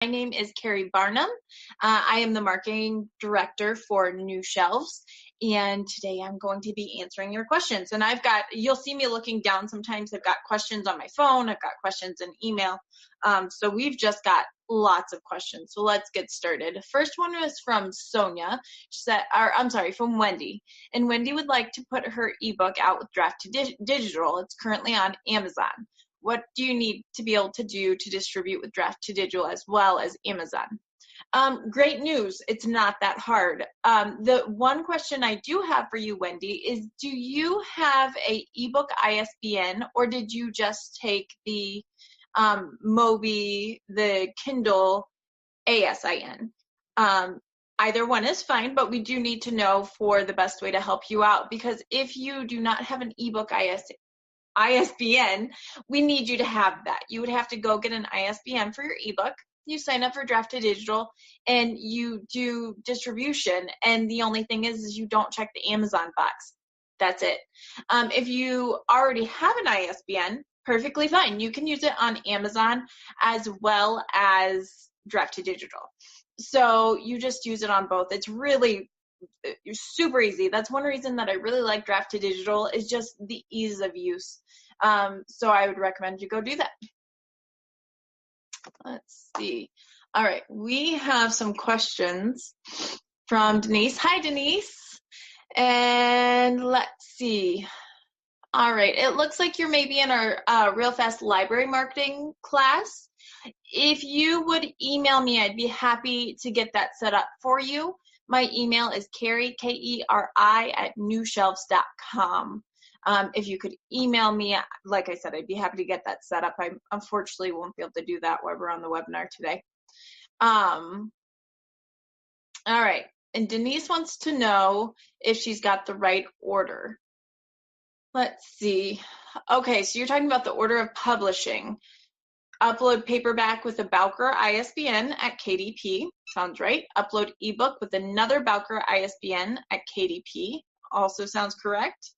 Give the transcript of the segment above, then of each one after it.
My name is Carrie Barnum. I am the marketing director for New Shelves, and today I'm going to be answering your questions. And you'll see me looking down sometimes. I've got questions on my phone, I've got questions in email. So we've just got lots of questions. So let's get started. The first one was from Sonia. From Wendy. And Wendy would like to put her ebook out with Draft to Digital. It's currently on Amazon. What do you need to be able to do to distribute with Draft to Digital as well as Amazon? Great news. It's not that hard. The one question I do have for you, Wendy, is do you have a ebook ISBN, or did you just take the Mobi, the Kindle ASIN? Either one is fine, but we do need to know for the best way to help you out, because if you do not have an ebook ISBN, we need you to have that. You would have to go get an ISBN for your ebook. You sign up for Draft to Digital and you do distribution. And the only thing is you don't check the Amazon box. That's it. If you already have an ISBN, perfectly fine. You can use it on Amazon as well as Draft to Digital. So you just use it on both. It's really super easy. That's one reason that I really like Draft to Digital, is just the ease of use. So I would recommend you go do that. Let's see. All right, we have some questions from Denise. Hi, Denise. And let's see. All right, it looks like you're maybe in our Real Fast library marketing class. If you would email me, I'd be happy to get that set up for you. My email is Carrie, Keri, @newshelves.com. If you could email me, like I said, I'd be happy to get that set up. I unfortunately won't be able to do that while we're on the webinar today. All right, and Denise wants to know if she's got the right order. Let's see. Okay, so you're talking about the order of publishing. Upload paperback with a Bowker ISBN at KDP. Sounds right. Upload ebook with another Bowker ISBN at KDP. Also sounds correct.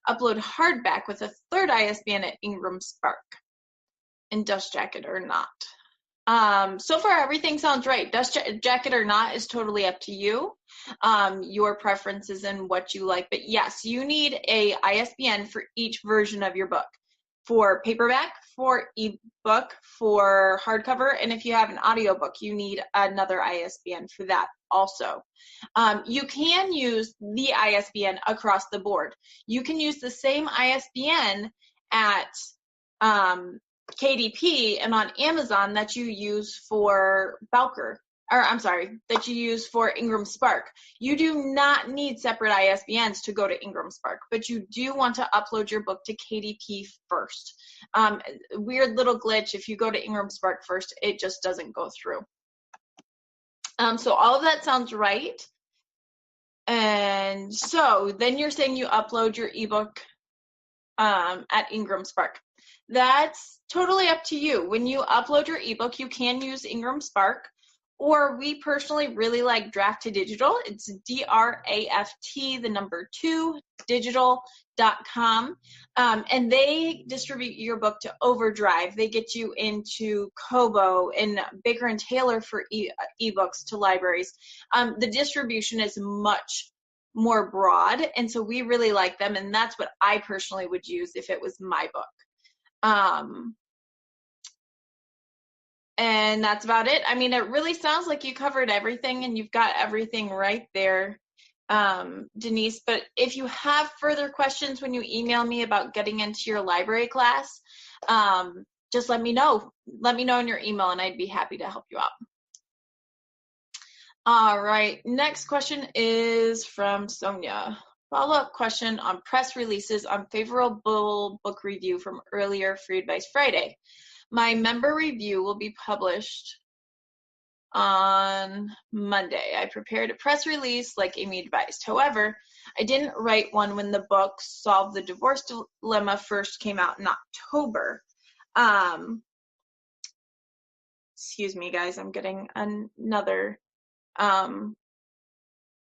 Upload hardback with a third ISBN at Ingram Spark. And dust jacket or not. So far, everything sounds right. Dust jacket or not is totally up to you, your preferences and what you like. But yes, you need a ISBN for each version of your book. For paperback, for ebook, for hardcover, and if you have an audiobook, you need another ISBN for that also. You can use the ISBN across the board. You can use the same ISBN at KDP and on Amazon that you use for Bowker, that you use for Ingram Spark. You do not need separate ISBNs to go to Ingram Spark, but you do want to upload your book to KDP first. Weird little glitch, if you go to Ingram Spark first, it just doesn't go through. So all of that sounds right. And so then you're saying you upload your ebook at Ingram Spark. That's totally up to you. When you upload your ebook, you can use Ingram Spark, or we personally really like Draft to Digital. It's DRAFT, the number 2, digital.com. And they distribute your book to Overdrive. They get you into Kobo and Baker and Taylor for ebooks to libraries. The distribution is much more broad, and so we really like them, and that's what I personally would use if it was my book. And that's about it. I mean, it really sounds like you covered everything and you've got everything right there, Denise. But if you have further questions when you email me about getting into your library class, just let me know. Let me know in your email and I'd be happy to help you out. All right, next question is from Sonia. Follow-up question on press releases on favorable book review from earlier Free Advice Friday. My member review will be published on Monday. I prepared a press release like Amy advised. However, I didn't write one when the book Solve the Divorce Dilemma first came out in October. Excuse me, guys, I'm getting another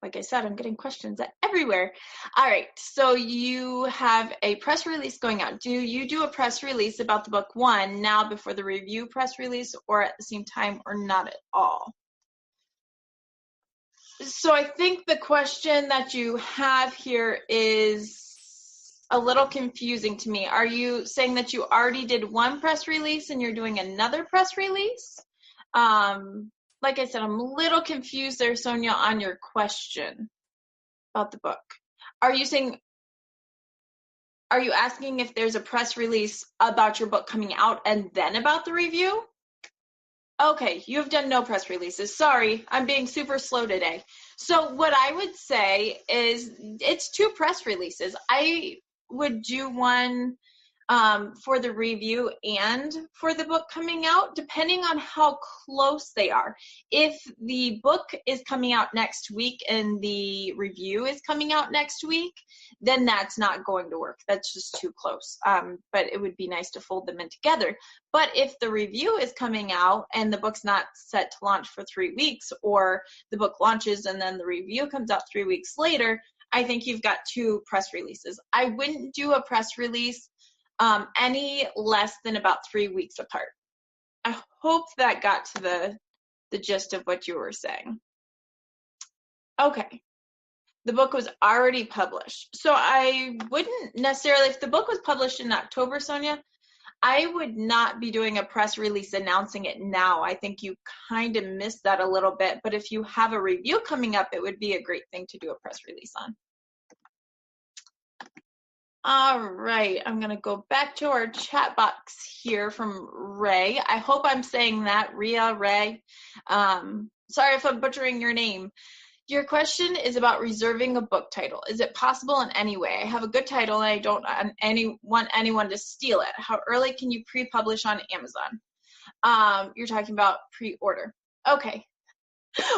Like I said, I'm getting questions everywhere. All right, so you have a press release going out. Do you do a press release about the book one now before the review press release, or at the same time, or not at all? So I think the question that you have here is a little confusing to me. Are you saying that you already did one press release and you're doing another press release? Like I said, I'm a little confused there, Sonia, on your question about the book. Are you asking if there's a press release about your book coming out and then about the review? Okay, you have done no press releases. Sorry, I'm being super slow today. So what I would say is it's 2 press releases. I would do one for the review and for the book coming out, depending on how close they are. If the book is coming out next week and the review is coming out next week, then that's not going to work. That's just too close. But it would be nice to fold them in together. But if the review is coming out and the book's not set to launch for 3 weeks, or the book launches and then the review comes out 3 weeks later, I think you've got 2 press releases. I wouldn't do a press release any less than about 3 weeks apart. I hope that got to the gist of what you were saying. Okay. The book was already published. So I wouldn't necessarily, if the book was published in October, Sonia, I would not be doing a press release announcing it now. I think you kind of missed that a little bit. But if you have a review coming up, it would be a great thing to do a press release on. All right, I'm going to go back to our chat box here from Ray. I hope I'm saying that, Ray. Sorry if I'm butchering your name. Your question is about reserving a book title. Is it possible in any way? I have a good title and I don't want anyone to steal it. How early can you pre-publish on Amazon? You're talking about pre-order. Okay.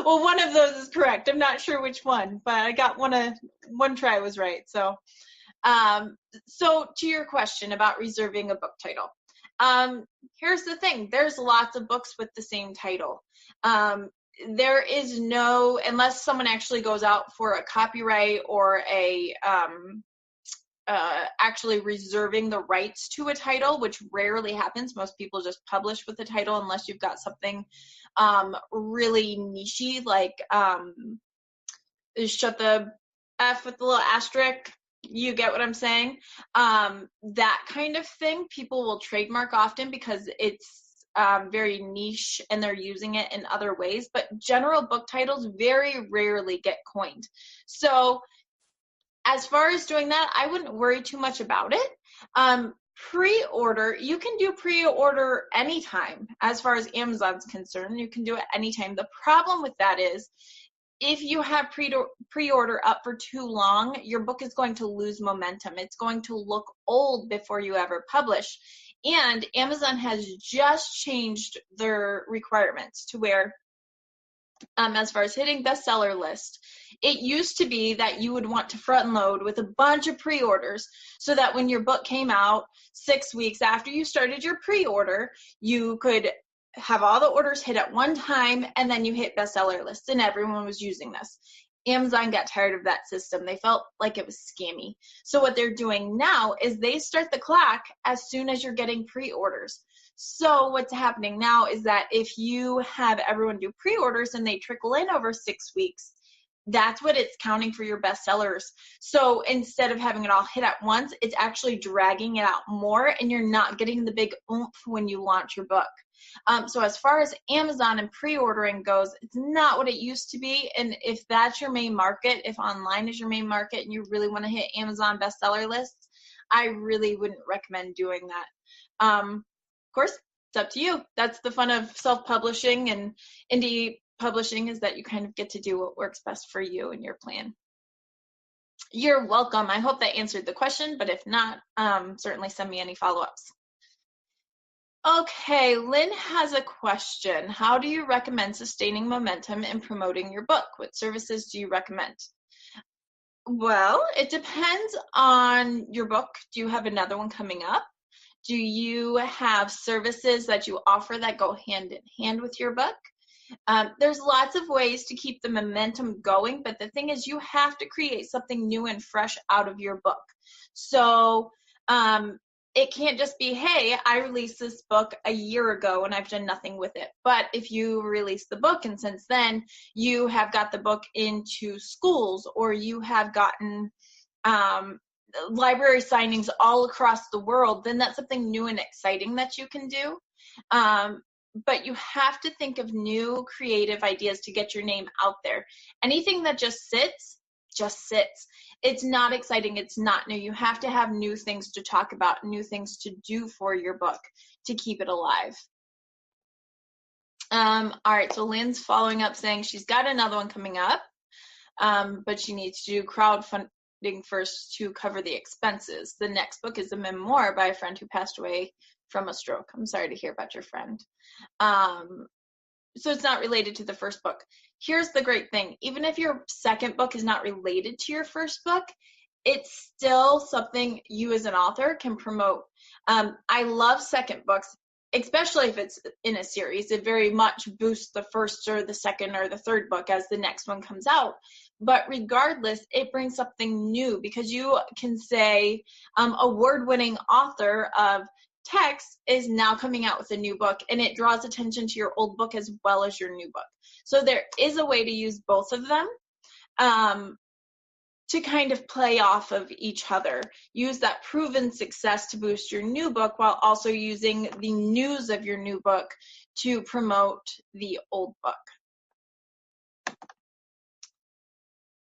Well, one of those is correct. I'm not sure which one, but I got one try was right. So to your question about reserving a book title, here's the thing. There's lots of books with the same title. There is no, unless someone actually goes out for a copyright or actually reserving the rights to a title, which rarely happens. Most people just publish with the title unless you've got something really nichey, like shut the F with the little asterisk. You get what I'm saying? That kind of thing, people will trademark often because it's very niche and they're using it in other ways. But general book titles very rarely get coined. So as far as doing that, I wouldn't worry too much about it. Pre-order, you can do pre-order anytime. As far as Amazon's concerned, you can do it anytime. The problem with that is, if you have pre-order up for too long, your book is going to lose momentum. It's going to look old before you ever publish. And Amazon has just changed their requirements to where, as far as hitting bestseller list, it used to be that you would want to front load with a bunch of pre-orders so that when your book came out 6 weeks after you started your pre-order, you could have all the orders hit at one time, and then you hit bestseller lists, and everyone was using this. Amazon got tired of that system. They felt like it was scammy. So what they're doing now is they start the clock as soon as you're getting pre-orders. So what's happening now is that if you have everyone do pre-orders and they trickle in over 6 weeks, that's what it's counting for your bestsellers. So instead of having it all hit at once, it's actually dragging it out more, and you're not getting the big oomph when you launch your book. So as far as Amazon and pre-ordering goes, it's not what it used to be. And if that's your main market, if online is your main market and you really want to hit Amazon bestseller lists, I really wouldn't recommend doing that. Of course, it's up to you. That's the fun of self-publishing and indie publishing, is that you kind of get to do what works best for you and your plan. You're welcome. I hope that answered the question, but if not, certainly send me any follow-ups. Okay, Lynn has a question. How do you recommend sustaining momentum and promoting your book? What services do you recommend? Well, it depends on your book. Do you have another one coming up? Do you have services that you offer that go hand in hand with your book? There's lots of ways to keep the momentum going, but the thing is you have to create something new and fresh out of your book. So it can't just be, hey, I released this book a year ago and I've done nothing with it. But if you release the book and since then you have got the book into schools, or you have gotten library signings all across the world, then that's something new and exciting that you can do. But you have to think of new creative ideas to get your name out there. Anything that just sits. It's not exciting. It's not new. You have to have new things to talk about, new things to do for your book to keep it alive. All right, so Lynn's following up saying she's got another one coming up, but she needs to do crowdfunding first to cover the expenses. The next book is a memoir by a friend who passed away from a stroke. I'm sorry to hear about your friend. So it's not related to the first book. Here's the great thing. Even if your second book is not related to your first book, it's still something you as an author can promote. I love second books, especially if it's in a series. It very much boosts the first or the second or the third book as the next one comes out. But regardless, it brings something new because you can say award-winning author of text is now coming out with a new book, and it draws attention to your old book as well as your new book. So there is a way to use both of them to kind of play off of each other. Use that proven success to boost your new book while also using the news of your new book to promote the old book.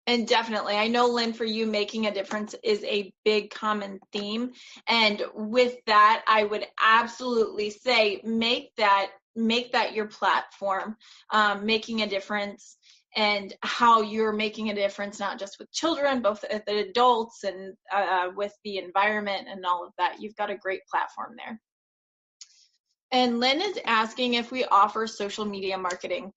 And definitely, I know, Lynn, for you, making a difference is a big common theme. And with that, I would absolutely say make that your platform, making a difference, and how you're making a difference, not just with children, but with the adults and with the environment and all of that. You've got a great platform there. And Lynn is asking if we offer social media marketing.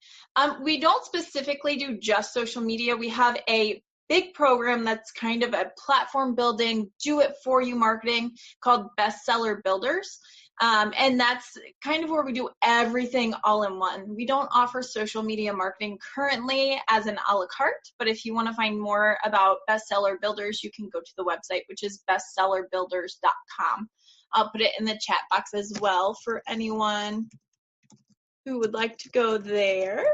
We don't specifically do just social media. We have a big program that's kind of a platform building, do-it-for-you marketing called Bestseller Builders. And that's kind of where we do everything all in one. We don't offer social media marketing currently as an a la carte, but if you want to find more about Bestseller Builders, you can go to the website, which is bestsellerbuilders.com. I'll put it in the chat box as well for anyone who would like to go there.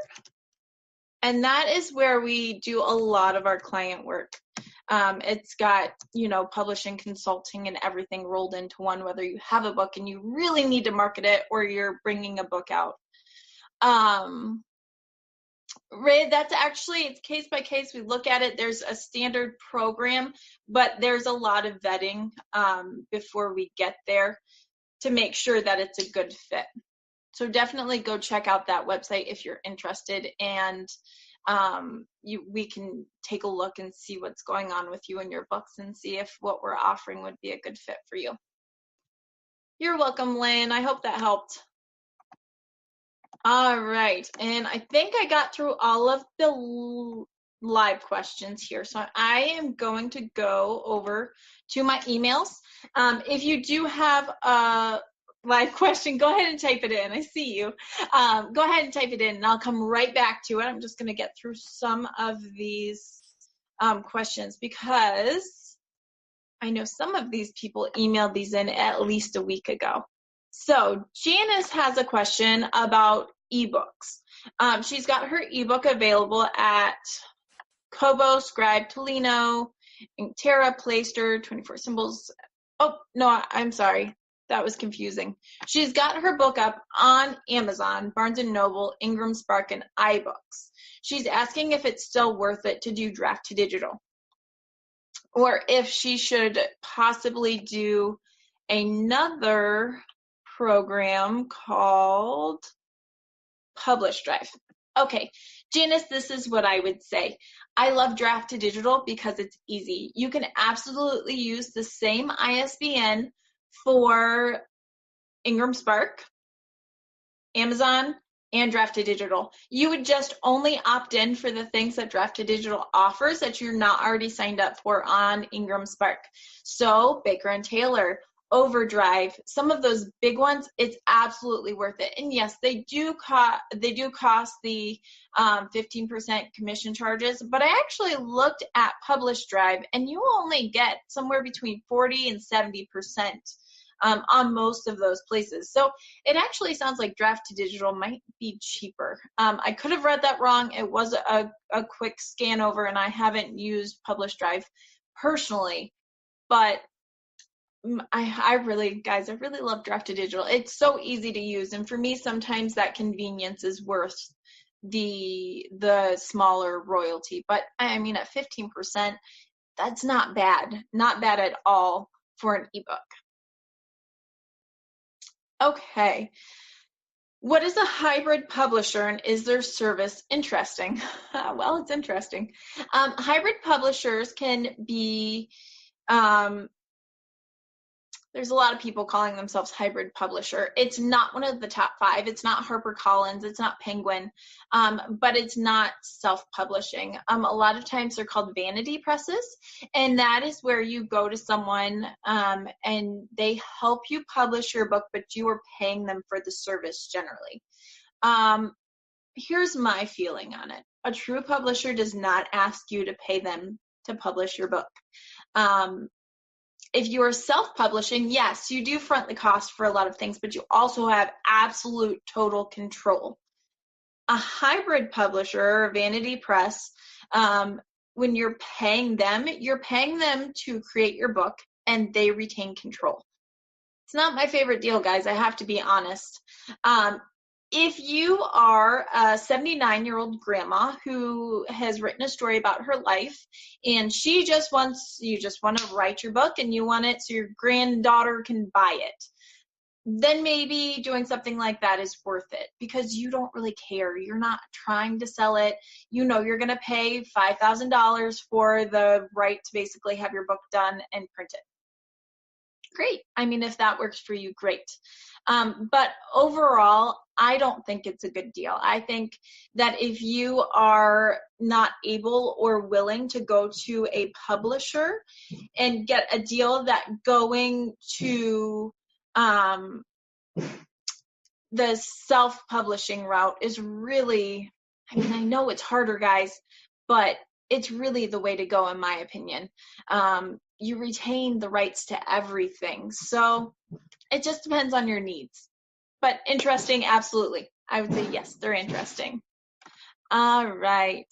And that is where we do a lot of our client work. It's got, publishing, consulting, and everything rolled into one, whether you have a book and you really need to market it or you're bringing a book out. Ray, that's actually, it's case by case. We look at it. There's a standard program, but there's a lot of vetting before we get there to make sure that it's a good fit. So definitely go check out that website if you're interested, and we can take a look and see what's going on with you and your books and see if what we're offering would be a good fit for you. You're welcome, Lynn. I hope that helped. All right, and I think I got through all of the live questions here, so I am going to go over to my emails. If you do have a live question, go ahead and type it in. I see you. Go ahead and type it in, and I'll come right back to it. I'm just going to get through some of these questions because I know some of these people emailed these in at least a week ago. So Janice has a question about ebooks. She's got her ebook available at Kobo, Scribe, Tolino, Inkterra, Playster, 24 Symbols. Oh, no, I'm sorry. That was confusing. She's got her book up on Amazon, Barnes & Noble, Ingram Spark, and iBooks. She's asking if it's still worth it to do draft to digital, or if she should possibly do another program called Publish Drive. Okay, Janice, this is what I would say. I love draft to digital because it's easy. You can absolutely use the same ISBN for Ingram Spark, Amazon, and Draft to Digital. You would just only opt in for the things that Draft to Digital offers that you're not already signed up for on Ingram Spark. So Baker & Taylor, Overdrive, some of those big ones, it's absolutely worth it. And yes, they do cost the 15% commission charges, but I actually looked at Publish Drive, and you only get somewhere between 40 and 70% on most of those places. So it actually sounds like Draft2Digital might be cheaper. I could have read that wrong. It was a quick scan over, and I haven't used Publish Drive personally, but I really love Draft2Digital. It's so easy to use, and for me, sometimes that convenience is worth the smaller royalty. But I mean, at 15%, that's not bad at all for an ebook. Okay, what is a hybrid publisher, and is their service interesting? Well, it's interesting. Hybrid publishers can be there's a lot of people calling themselves hybrid publisher. It's not one of the top 5. It's not HarperCollins. It's not Penguin, but it's not self-publishing. A lot of times they're called vanity presses, and that is where you go to someone and they help you publish your book, but you are paying them for the service generally. Here's my feeling on it. A true publisher does not ask you to pay them to publish your book. If you are self-publishing, yes, you do front the cost for a lot of things, but you also have absolute total control. A hybrid publisher or vanity press, when you're paying them to create your book, and they retain control. It's not my favorite deal, guys. I have to be honest. If you are a 79-year-old grandma who has written a story about her life, and you just want to write your book and you want it so your granddaughter can buy it, then maybe doing something like that is worth it, because you don't really care. You're not trying to sell it. You know you're going to pay $5,000 for the right to basically have your book done and printed. Great. I mean, if that works for you, great. But overall, I don't think it's a good deal. I think that if you are not able or willing to go to a publisher and get a deal that going to the self-publishing route is really, I mean, I know it's harder, guys, but it's really the way to go, in my opinion. You retain the rights to everything. So it just depends on your needs. But interesting, absolutely. I would say yes, they're interesting. All right.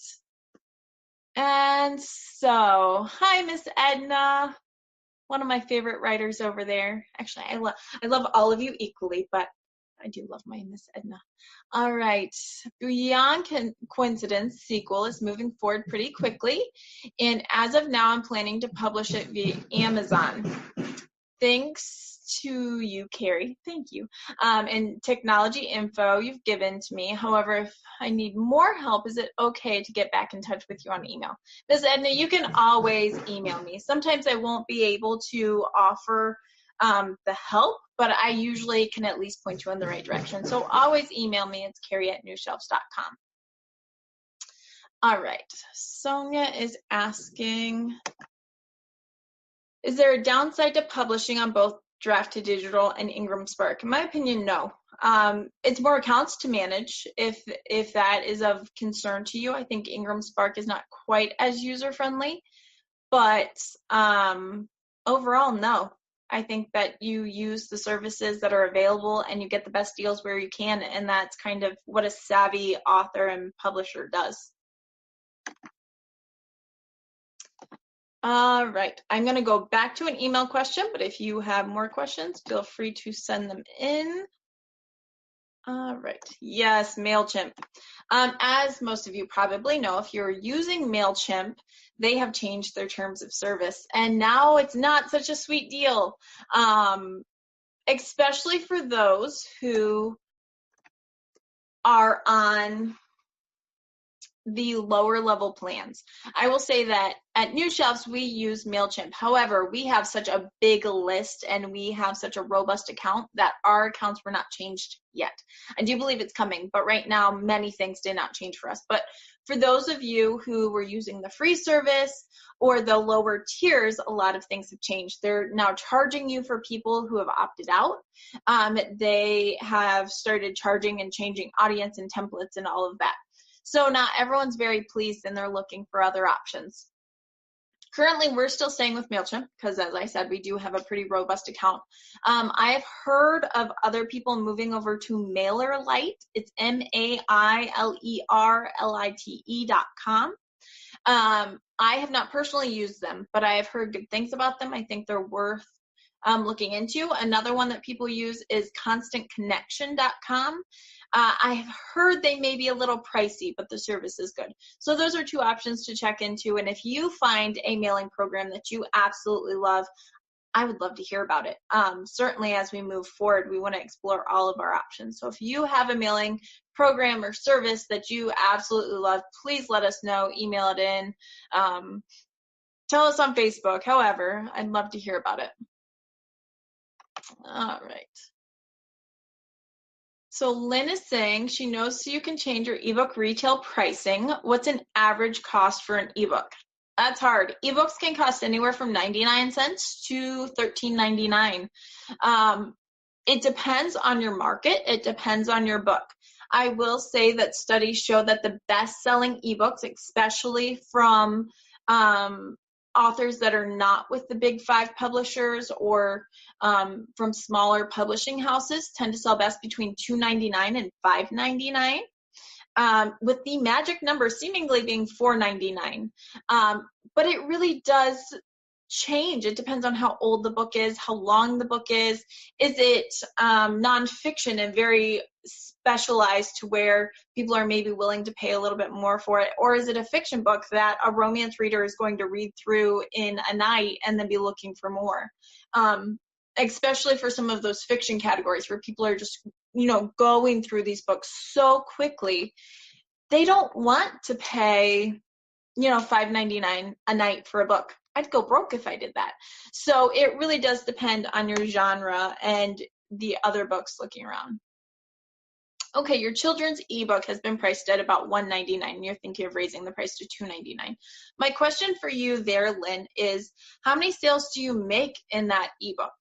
And so, hi, Miss Edna, one of my favorite writers over there. Actually, I love all of you equally, but I do love my Miss Edna. All right. Beyond Coincidence sequel is moving forward pretty quickly, and as of now, I'm planning to publish it via Amazon. Thanks to you, Carrie. Thank you. And technology info you've given to me. However, if I need more help, is it okay to get back in touch with you on email? Ms. Edna, you can always email me. Sometimes I won't be able to offer the help, but I usually can at least point you in the right direction. So always email me. It's Carrie@newshelves.com. All right. Sonia is asking, is there a downside to publishing on both Draft2Digital and Ingram Spark? In my opinion, no. It's more accounts to manage if that is of concern to you. I think Ingram Spark is not quite as user-friendly, but overall, no. I think that you use the services that are available and you get the best deals where you can, and that's kind of what a savvy author and publisher does. All right, I'm going to go back to an email question, but if you have more questions, feel free to send them in. All right, yes, MailChimp. As most of you probably know, if you're using MailChimp, they have changed their terms of service, and now it's not such a sweet deal, especially for those who are on the lower level plans. I will say that at New Shelves, we use MailChimp. However, we have such a big list and we have such a robust account that our accounts were not changed yet. I do believe it's coming, but right now, many things did not change for us. But for those of you who were using the free service or the lower tiers, a lot of things have changed. They're now charging you for people who have opted out. They have started charging and changing audience and templates and all of that. So not everyone's very pleased and they're looking for other options. Currently, we're still staying with MailChimp because, as I said, we do have a pretty robust account. I've heard of other people moving over to MailerLite. It's MailerLite.com. I have not personally used them, but I have heard good things about them. I think they're worth looking into. Another one that people use is ConstantConnection.com. I have heard they may be a little pricey, but the service is good. So those are two options to check into. And if you find a mailing program that you absolutely love, I would love to hear about it. Certainly as we move forward, we want to explore all of our options. So if you have a mailing program or service that you absolutely love, please let us know, email it in, tell us on Facebook. However, I'd love to hear about it. All right. So Lynn is saying she knows so you can change your ebook retail pricing. What's an average cost for an ebook? That's hard. Ebooks can cost anywhere from 99 cents to $13.99. It depends on your market. It depends on your book. I will say that studies show that the best-selling ebooks, especially from authors that are not with the big 5 publishers or from smaller publishing houses, tend to sell best between $2.99 and $5.99. With the magic number seemingly being $4.99. But it really does change. It depends on how old the book is, how long the book is. Is it nonfiction and very specialized to where people are maybe willing to pay a little bit more for it? Or is it a fiction book that a romance reader is going to read through in a night and then be looking for more? Especially for some of those fiction categories where people are just, going through these books so quickly, they don't want to pay, $5.99 a night for a book. I'd go broke if I did that. So it really does depend on your genre and the other books looking around. Okay, your children's ebook has been priced at about $1.99 and you're thinking of raising the price to $2.99. My question for you there, Lynn, is how many sales do you make in that ebook?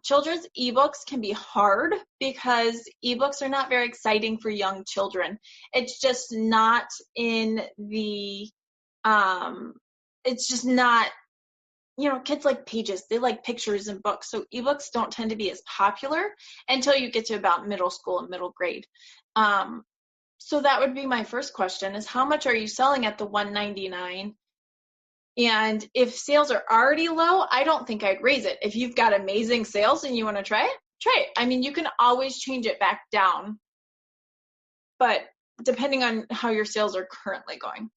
Children's ebooks can be hard because ebooks are not very exciting for young children. It's just not in the, it's just not, kids like pages, they like pictures and books. So ebooks don't tend to be as popular until you get to about middle school and middle grade. So that would be my first question is how much are you selling at the $1.99? And if sales are already low, I don't think I'd raise it. If you've got amazing sales and you want to try it, try it. I mean, you can always change it back down, but depending on how your sales are currently going.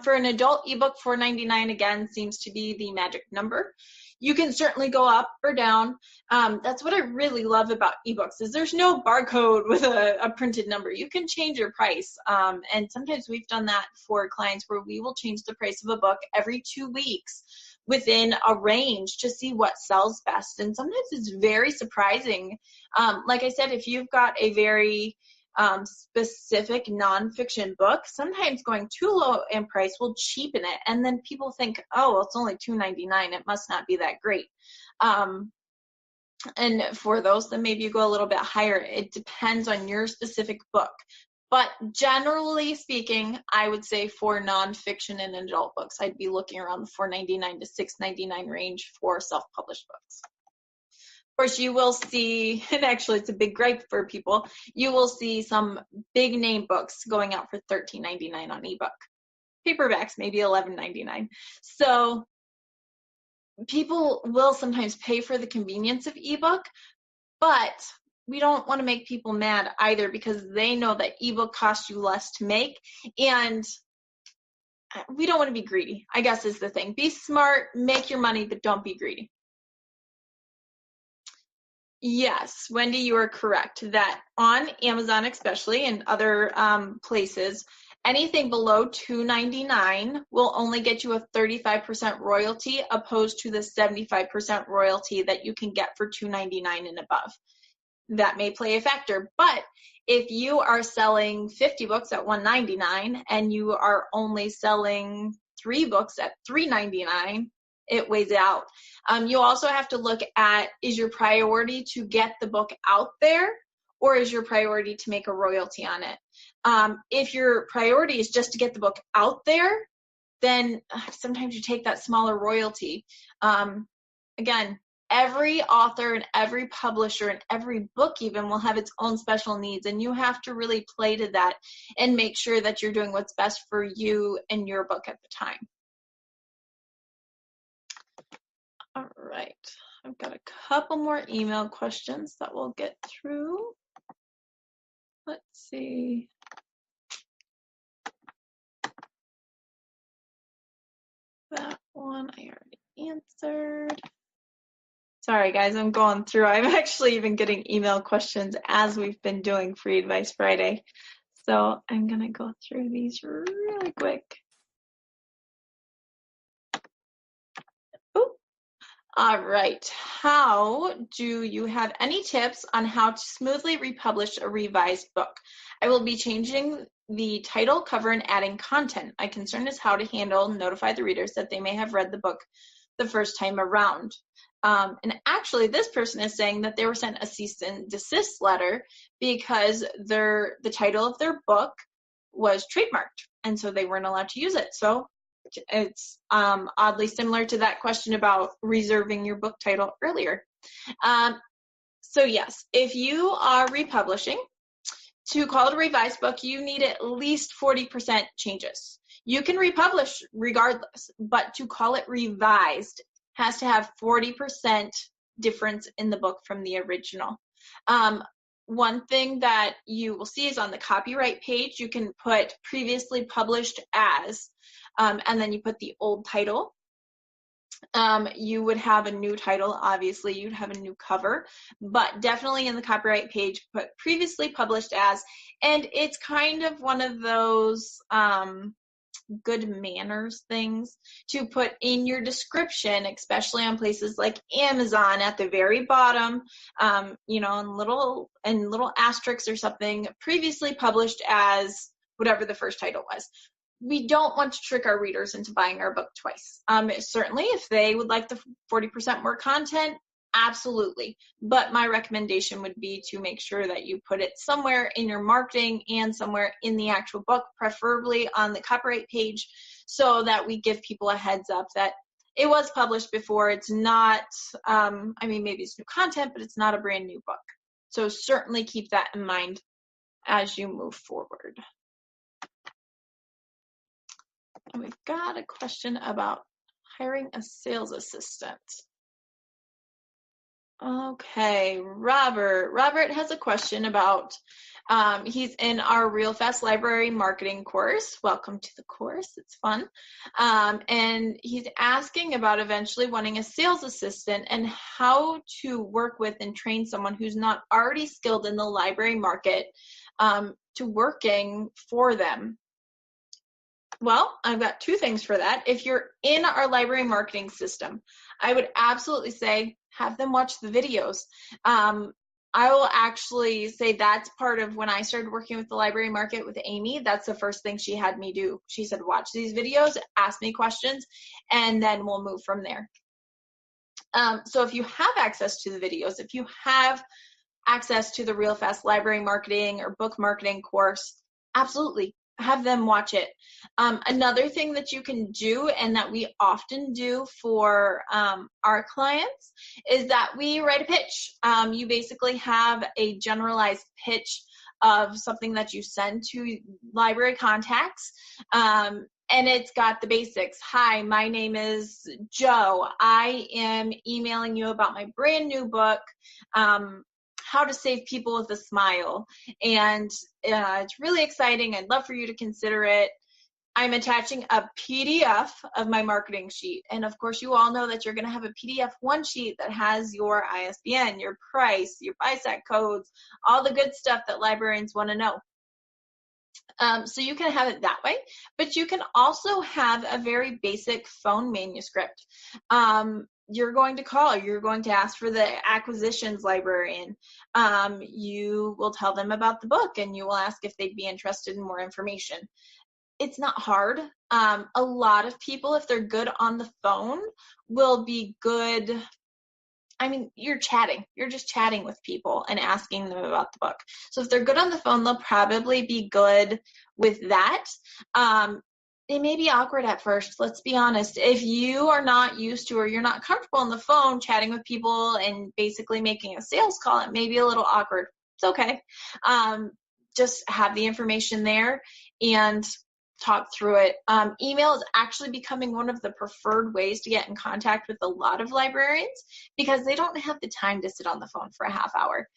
For an adult ebook, $4.99 again seems to be the magic number. You can certainly go up or down. That's what I really love about ebooks is there's no barcode with a printed number. You can change your price. And sometimes we've done that for clients where we will change the price of a book every 2 weeks within a range to see what sells best. And sometimes it's very surprising. Like I said, if you've got a very specific nonfiction book, sometimes going too low in price will cheapen it. And then people think, oh, well, it's only $2.99. It must not be that great. And for those, then maybe you go a little bit higher. It depends on your specific book. But generally speaking, I would say for nonfiction and adult books, I'd be looking around the $4.99 to $6.99 range for self-published books. Of course, you will see, and actually it's a big gripe for people, you will see some big name books going out for $13.99 on ebook. Paperbacks, maybe $11.99. So people will sometimes pay for the convenience of ebook, but we don't want to make people mad either because they know that ebook costs you less to make, and we don't want to be greedy, I guess is the thing. Be smart, make your money, but don't be greedy. Yes, Wendy, you are correct that on Amazon especially and other places, Anything below $2.99 will only get you a 35% royalty, opposed to the 75% royalty that you can get for $2.99 and above. That may play a factor, but if you are selling 50 books at $1.99 and you are only selling 3 books at $3.99, it weighs out. You also have to look at, is your priority to get the book out there, or is your priority to make a royalty on it? If your priority is just to get the book out there, then sometimes you take that smaller royalty. Again, every author and every publisher and every book even will have its own special needs, and you have to really play to that and make sure that you're doing what's best for you and your book at the time. All right, I've got a couple more email questions that we'll get through. Let's see. That one I already answered. Sorry guys, I'm going through. I'm actually even getting email questions as we've been doing Free Advice Friday. So I'm gonna go through these really quick. Ooh. All right, how do you have any tips on how to smoothly republish a revised book? I will be changing the title, cover, and adding content. My concern is how to handle and notify the readers that they may have read the book the first time around. And actually, this person is saying that they were sent a cease and desist letter because the title of their book was trademarked, and so they weren't allowed to use it. So it's oddly similar to that question about reserving your book title earlier. So yes, if you are republishing, to call it a revised book, you need at least 40% changes. You can republish regardless, but to call it revised has to have 40% difference in the book from the original. One thing that you will see is on the copyright page, you can put previously published as, and then you put the old title. You would have a new title, obviously you'd have a new cover, but definitely in the copyright page, put previously published as, and it's kind of one of those good manners things to put in your description, especially on places like Amazon at the very bottom, you know, in little asterisks or something, previously published as whatever the first title was. We don't want to trick our readers into buying our book twice. Certainly, if they would like the 40% more content, absolutely. But my recommendation would be to make sure that you put it somewhere in your marketing and somewhere in the actual book, preferably on the copyright page, so that we give people a heads up that it was published before. It's not, I mean, maybe it's new content, but it's not a brand new book. So certainly keep that in mind as you move forward. And we've got a question about hiring a sales assistant. Okay, Robert has a question about, he's in our Real Fast Library Marketing course. Welcome to the course, it's fun. And he's asking about eventually wanting a sales assistant and how to work with and train someone who's not already skilled in the library market to working for them. Well, I've got two things for that. If you're in our library marketing system, I would absolutely say have them watch the videos. I will actually say that's part of when I started working with the library market with Amy. That's the first thing she had me do. She said, watch these videos, ask me questions, and then we'll move from there. So if you have access to the videos, if you have access to the Real Fast Library Marketing or book marketing course, absolutely. Have them watch it. Another thing that you can do and that we often do for our clients is that we write a pitch. You basically have a generalized pitch of something that you send to library contacts. And it's got the basics. Hi, my name is Joe. I am emailing you about my brand new book, How to Save People with a Smile. And it's really exciting. I'd love for you to consider it. I'm attaching a PDF of my marketing sheet. And of course, you all know that you're going to have a PDF one sheet that has your ISBN, your price, your BISAC codes, all the good stuff that librarians want to know. So you can have it that way, but you can also have a very basic phone manuscript. You're going to call, you're going to ask for the acquisitions librarian. You will tell them about the book and you will ask if they'd be interested in more information. It's not hard. A lot of people, if they're good on the phone, will be good. I mean, you're chatting. You're just chatting with people and asking them about the book. So if they're good on the phone, they'll probably be good with that. It may be awkward at first. Let's be honest. If you are not used to or you're not comfortable on the phone chatting with people and basically making a sales call, it may be a little awkward. It's okay. Just have the information there and talk through it. Email is actually becoming one of the preferred ways to get in contact with a lot of librarians because they don't have the time to sit on the phone for a half hour.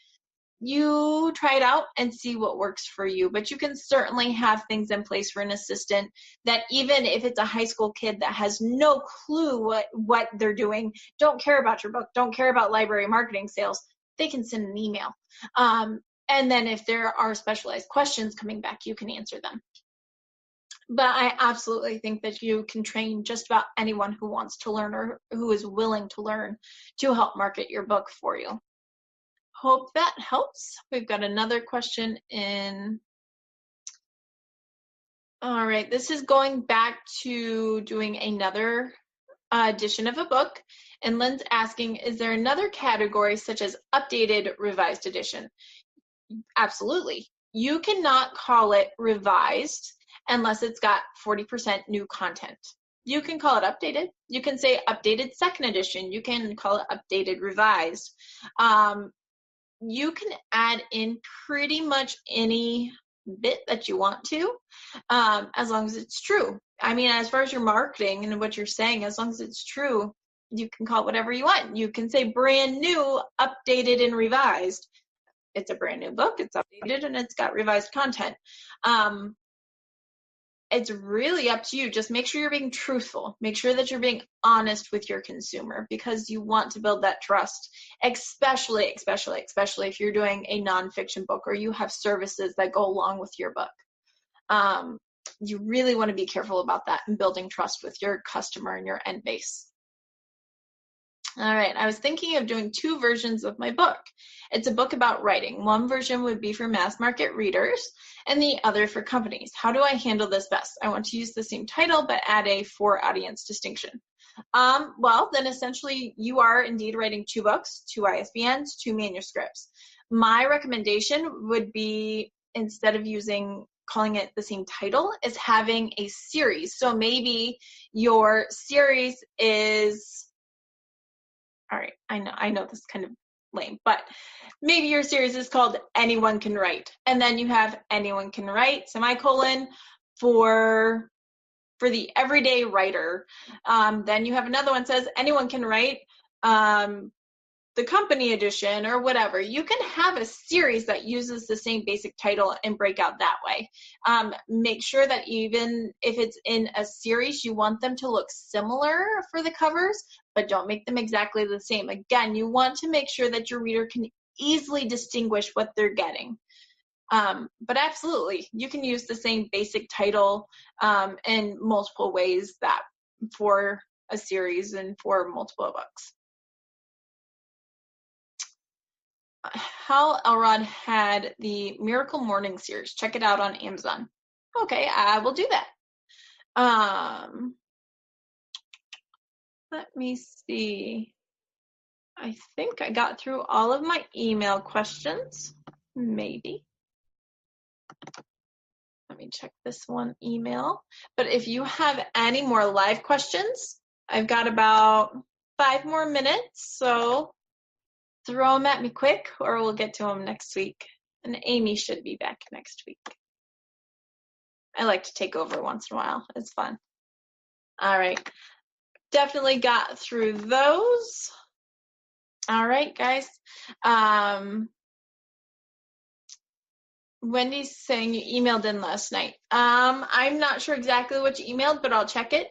You try it out and see what works for you, but you can certainly have things in place for an assistant that even if it's a high school kid that has no clue what they're doing, don't care about your book, don't care about library marketing sales, they can send an email. And then if there are specialized questions coming back, you can answer them. But I absolutely think that you can train just about anyone who wants to learn or who is willing to learn to help market your book for you. Hope that helps. We've got another question in. All right, this is going back to doing another edition of a book. And Lynn's asking, is there another category such as updated revised edition? Absolutely. You cannot call it revised unless it's got 40% new content. You can call it updated. You can say updated second edition. You can call it updated revised. You can add in pretty much any bit that you want to, as long as it's true. I mean, as far as your marketing and what you're saying, as long as it's true, you can call it whatever you want. You can say brand new, updated, and revised. It's a brand new book, it's updated, and it's got revised content. It's really up to you. Just make sure you're being truthful. Make sure that you're being honest with your consumer because you want to build that trust, especially if you're doing a nonfiction book or you have services that go along with your book. You really want to be careful about that and building trust with your customer and your end base. All right, I was thinking of doing 2 versions of my book. It's a book about writing. One version would be for mass market readers and the other for companies. How do I handle this best? I want to use the same title but add a for audience distinction. Well, then essentially you are indeed writing 2 books, 2 ISBNs, 2 manuscripts. My recommendation would be, instead of calling it the same title, is having a series. So maybe your series is, all right, I know this is kind of lame, but maybe your series is called Anyone Can Write, and then you have Anyone Can Write, semicolon, for the everyday writer. Then you have another one that says Anyone Can Write, the company edition or whatever. You can have a series that uses the same basic title and break out that way. Make sure that even if it's in a series, you want them to look similar for the covers, but don't make them exactly the same. Again, you want to make sure that your reader can easily distinguish what they're getting. But absolutely, you can use the same basic title in multiple ways that for a series and for multiple books. Hal Elrod had the Miracle Morning series. Check it out on Amazon. Okay, I will do that. Let me see. I think I got through all of my email questions. Maybe. Let me check this one email. But if you have any more live questions, I've got about 5 more minutes, so throw them at me quick or we'll get to them next week. And Amy should be back next week. I like to take over once in a while. It's fun. All right. Definitely got through those. All right, guys. Wendy's saying you emailed in last night. I'm not sure exactly what you emailed, but I'll check it.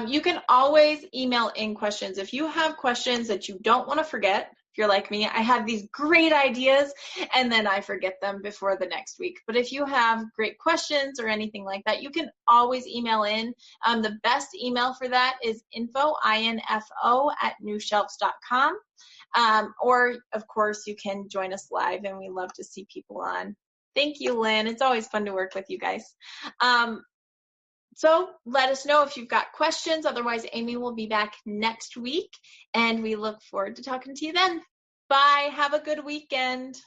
You can always email in questions. If you have questions that you don't want to forget, if you're like me, I have these great ideas and then I forget them before the next week. But if you have great questions or anything like that, you can always email in. The best email for that is info@newshelves.com. Or, of course, you can join us live, and we love to see people on. Thank you, Lynn. It's always fun to work with you guys. So let us know if you've got questions. Otherwise, Amy will be back next week, and we look forward to talking to you then. Bye. Have a good weekend.